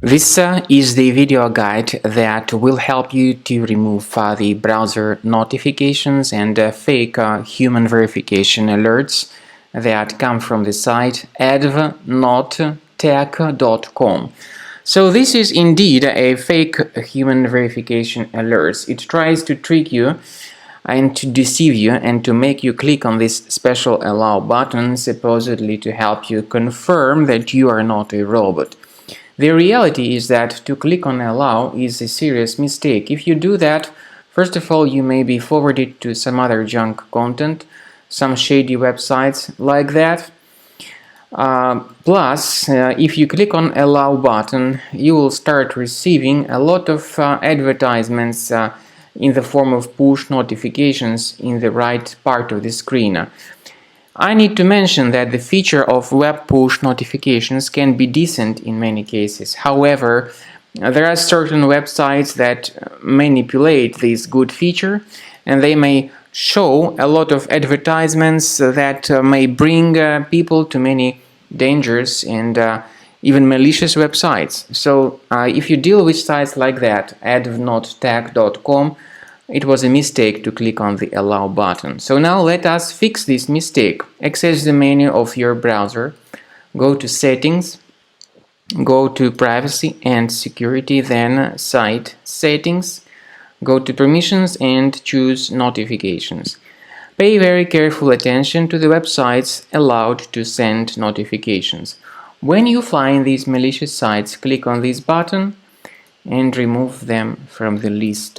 This is the video guide that will help you to remove the browser notifications and fake human verification alerts that come from the site advertisements.com. So this is indeed a fake human verification alerts. It tries to trick you and to deceive you and to make you click on this special allow button, supposedly to help you confirm that you are not a robot. The reality is that to click on allow is a serious mistake. If you do that, first of all, you may be forwarded to some other junk content, some shady websites like that. Plus, if you click on allow button, you will start receiving a lot of advertisements in the form of push notifications in the right part of the screen. I need to mention that the feature of web push notifications can be decent in many cases. However, there are certain websites that manipulate this good feature, and they may show a lot of advertisements that may bring people to many dangers and even malicious websites. So if you deal with sites like that, advertisements.com, it was a mistake to click on the allow button. So now let us fix this mistake. Access the menu of your browser, go to settings, go to privacy and security, then site settings, go to permissions and choose notifications. Pay very careful attention to the websites allowed to send notifications. When you find these malicious sites, click on this button and remove them from the list.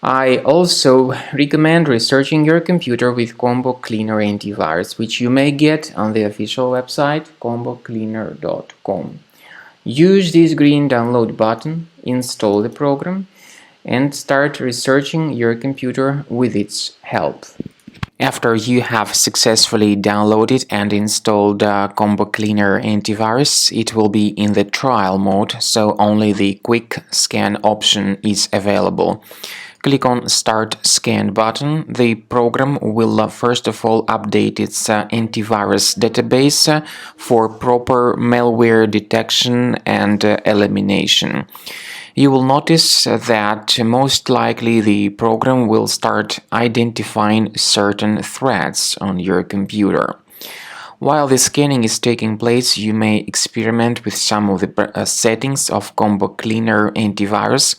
I also recommend researching your computer with Combo Cleaner antivirus, which you may get on the official website combocleaner.com. Use this green download button, install the program, and start researching your computer with its help. After you have successfully downloaded and installed Combo Cleaner antivirus, it will be in the trial mode, so only the quick scan option is available. Click on Start Scan button. The program will first of all update its antivirus database for proper malware detection and elimination. You will notice that most likely the program will start identifying certain threats on your computer. While the scanning is taking place, you may experiment with some of the settings of Combo Cleaner antivirus.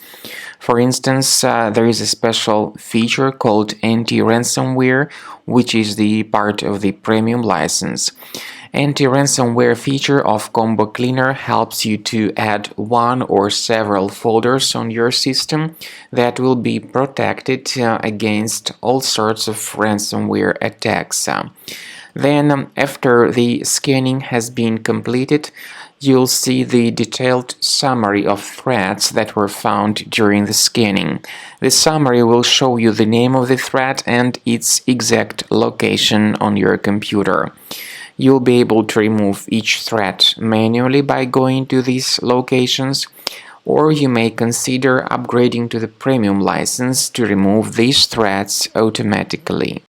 For instance, there is a special feature called anti-ransomware, which is the part of the premium license. Anti-ransomware feature of Combo Cleaner helps you to add one or several folders on your system that will be protected against all sorts of ransomware attacks. Then, after the scanning has been completed, you'll see the detailed summary of threats that were found during the scanning. The summary will show you the name of the threat and its exact location on your computer. You'll be able to remove each threat manually by going to these locations, or you may consider upgrading to the premium license to remove these threats automatically.